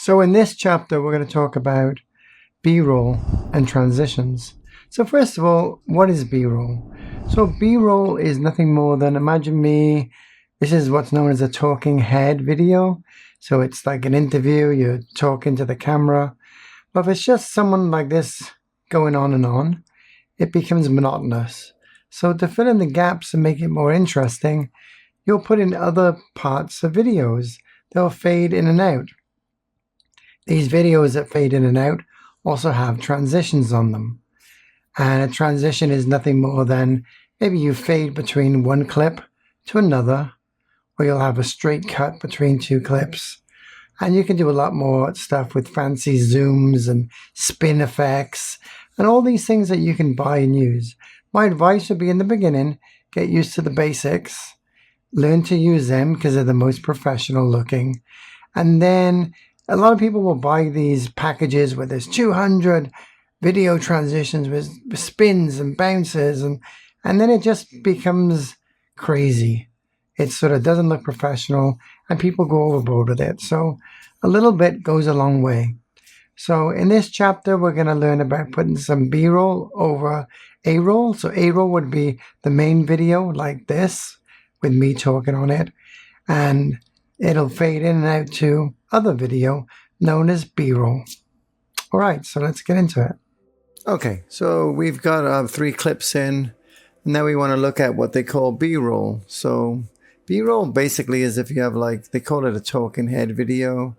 So in this chapter, we're going to talk about B-roll and transitions. So first of all, what is B-roll? So B-roll is nothing more than, imagine me, this is what's known as a talking head video. So it's like an interview, you're talking to the camera. But if it's just someone like this going on and on, it becomes monotonous. So to fill in the gaps and make it more interesting, you'll put in other parts of videos. They'll fade in and out. These videos that fade in and out also have transitions on them. And a transition is nothing more than maybe you fade between one clip to another, or you'll have a straight cut between two clips. And you can do a lot more stuff with fancy zooms and spin effects and all these things that you can buy and use. My advice would be in the beginning, get used to the basics, learn to use them because they're the most professional looking. And then a lot of people will buy these packages where there's 200 video transitions with spins and bounces, and then it just becomes crazy. It sort of doesn't look professional and people go overboard with it. So a little bit goes a long way. So in this chapter, we're going to learn about putting some B-roll over A-roll. So A-roll would be the main video like this with me talking on it, and it'll fade in and out to other video known as B-roll. All right, so let's get into it. Okay, so we've got 3 clips in. Now we want to look at what they call B-roll. So B-roll basically is if you have, like, they call it a talking head video,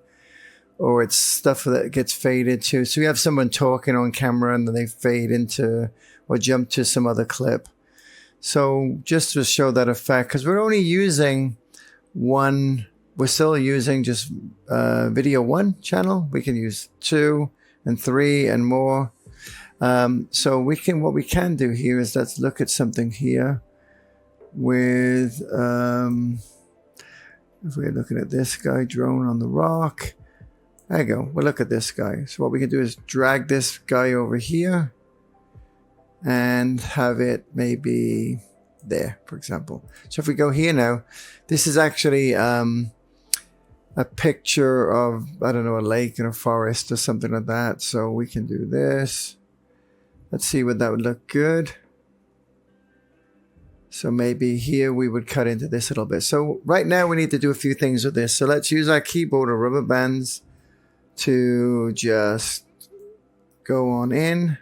or it's stuff that gets faded to. So you have someone talking on camera and then they fade into or jump to some other clip. So just to show that effect, because we're only using one, we're still using just video 1 channel. We can use 2 and 3 and more. So what we can do here is let's look at something here with, if we're looking at this guy, drone on the rock. There you go. We'll look at this guy. So what we can do is drag this guy over here and have it maybe there, for example. So if we go here now, this is actually a picture of, I don't know, a lake in a forest or something like that. So we can do this. Let's see what that would look good. So maybe here we would cut into this a little bit. So right now we need to do a few things with this. So let's use our keyboard or rubber bands to just go on in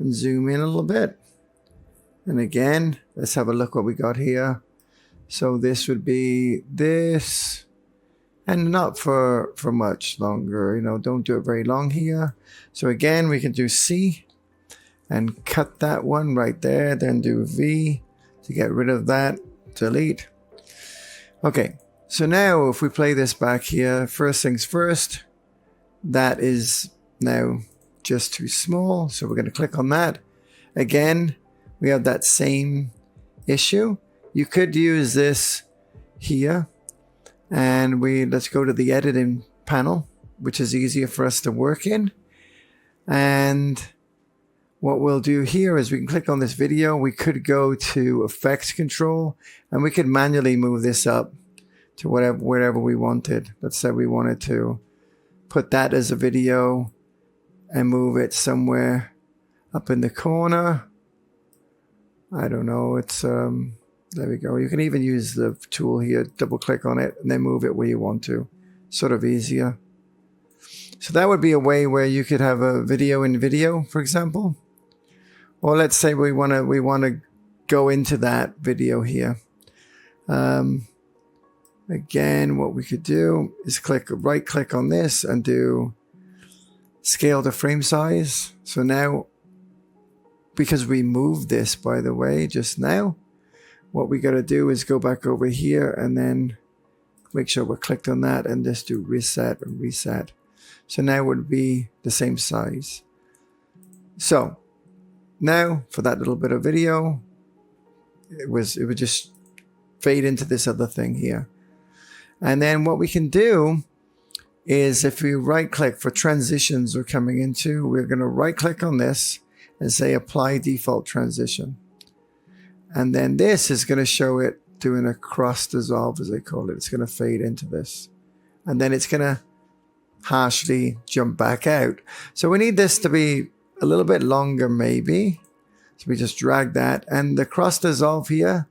and zoom in a little bit. And again, let's have a look what we got here. So this would be this, and not for much longer, you know, don't do it very long here. So again, we can do C and cut that one right there, then do V to get rid of that, delete. Okay, so now if we play this back here, first things first, that is now just too small. So we're going to click on that. Again, we have that same issue. You could use this here, and let's go to the editing panel, which is easier for us to work in. And what we'll do here is we can click on this video. We could go to effects control and we could manually move this up to wherever we wanted. Let's say we wanted to put that as a video and move it somewhere up in the corner. I don't know. It's there we go. You can even use the tool here, double click on it and then move it where you want to. Sort of easier. So that would be a way where you could have a video in video, for example. Or let's say we want to go into that video here. Again, what we could do is right click on this and do scale to frame size. So now, because we moved this, by the way, just now, what we got to do is go back over here and then make sure we're clicked on that and just do reset and reset. So now it would be the same size. So now for that little bit of video, it would just fade into this other thing here. And then what we can do is if we right click for transitions we're coming into, we're going to right click on this and say apply default transition. And then this is going to show it doing a cross dissolve, as they call it. It's going to fade into this. And then it's going to harshly jump back out. So we need this to be a little bit longer maybe. So we just drag that, and the cross dissolve here,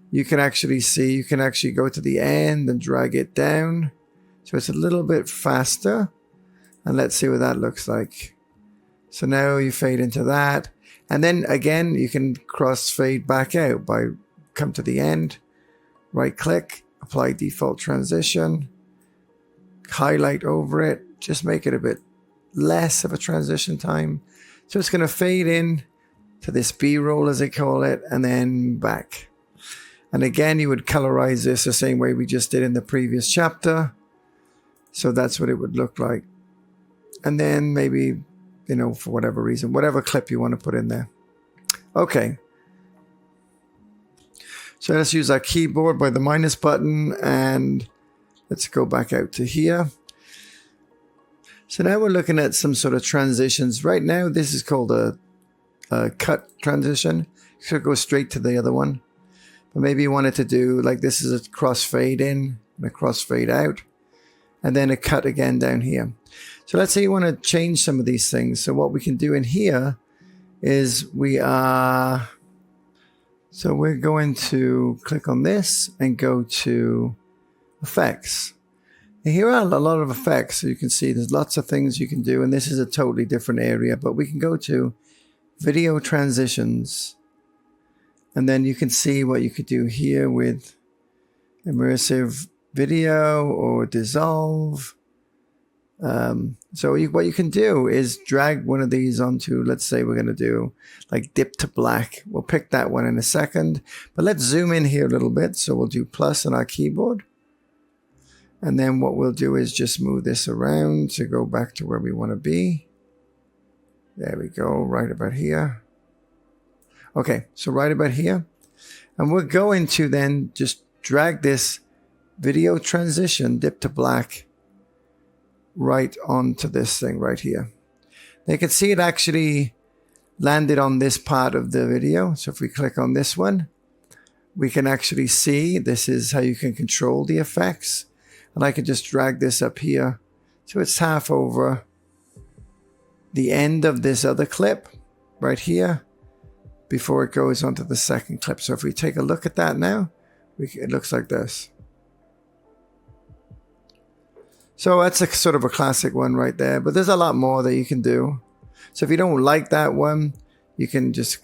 you can actually see, you can actually go to the end and drag it down. So it's a little bit faster. And let's see what that looks like. So now you fade into that. And then again, you can cross fade back out by come to the end, right click, apply default transition, highlight over it, just make it a bit less of a transition time. So it's going to fade in to this B-roll as they call it, and then back. And again, you would colorize this the same way we just did in the previous chapter. So that's what it would look like. And then maybe, you know, for whatever reason, whatever clip you want to put in there. Okay. So let's use our keyboard by the minus button, and let's go back out to here. So now we're looking at some sort of transitions. Right now, this is called a cut transition. So go straight to the other one. But maybe you wanted to do, like, this is a cross fade in and a cross fade out, and then a cut again down here. So let's say you want to change some of these things. So what we can do in here is we're going to click on this and go to effects. And here are a lot of effects. So you can see there's lots of things you can do, and this is a totally different area, but we can go to video transitions, and then you can see what you could do here with immersive video or dissolve. So what you can do is drag one of these onto, let's say we're going to do like dip to black. We'll pick that one in a second, but let's zoom in here a little bit. So we'll do plus on our keyboard. And then what we'll do is just move this around to go back to where we want to be. There we go, right about here. Okay, so right about here. And we're going to then just drag this video transition, dip to black, right onto this thing right here. Now you can see it actually landed on this part of the video. So if we click on this one, we can actually see this is how you can control the effects. And I can just drag this up here. So it's half over the end of this other clip right here before it goes onto the second clip. So if we take a look at that now, it looks like this. So that's a sort of a classic one right there, but there's a lot more that you can do. So if you don't like that one, you can just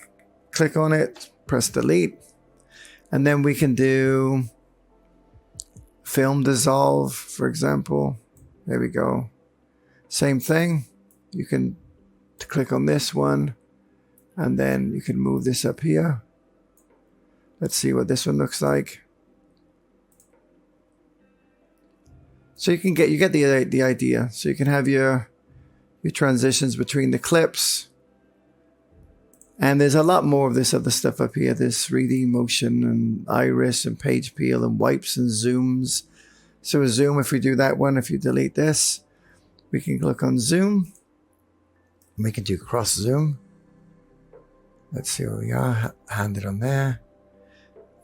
click on it, press delete, and then we can do film dissolve, for example. There we go. Same thing. You can click on this one, and then you can move this up here. Let's see what this one looks like. So you get the idea. So you can have your transitions between the clips. And there's a lot more of this other stuff up here. There's 3D motion and iris and page peel and wipes and zooms. So a zoom, if we do that one, if you delete this, we can click on zoom. We can do cross zoom. Let's see where we are. Hand it on there.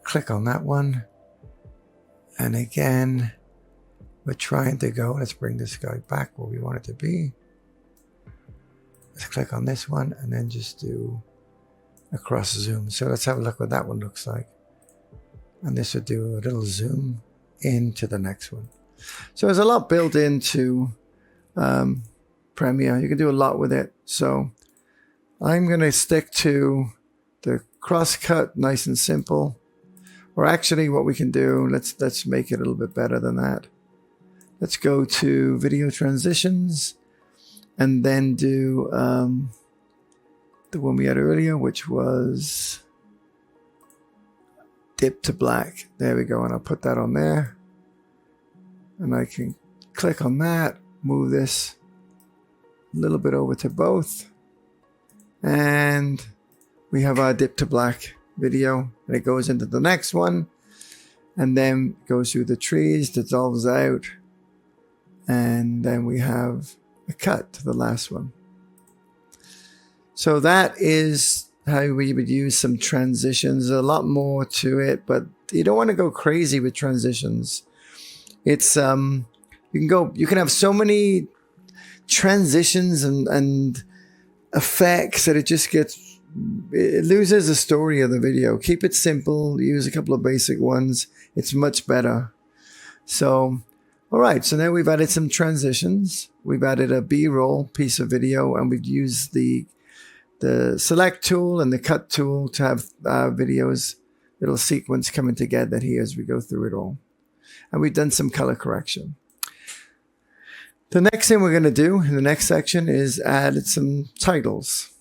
Click on that one. And again, we're trying to go. Let's bring this guy back where we want it to be. Let's click on this one and then just do a cross zoom. So let's have a look what that one looks like. And this would do a little zoom into the next one. So there's a lot built into Premiere. You can do a lot with it. So I'm going to stick to the crosscut, nice and simple. Or actually what we can do, let's make it a little bit better than that. Let's go to video transitions and then do the one we had earlier, which was dip to black. There we go. And I'll put that on there. And I can click on that, move this a little bit over to both. And we have our dip to black video. And it goes into the next one. And then goes through the trees, dissolves out. And then we have a cut to the last one. So that is how we would use some transitions. A lot more to it, but you don't want to go crazy with transitions. It's you can have so many transitions and effects that it loses the story of the video. Keep it simple. Use a couple of basic ones. It's much better. So, all right. So now we've added some transitions. We've added a B-roll piece of video, and we've used the select tool and the cut tool to have videos, little sequence coming together here as we go through it all. And we've done some color correction. The next thing we're going to do in the next section is add some titles.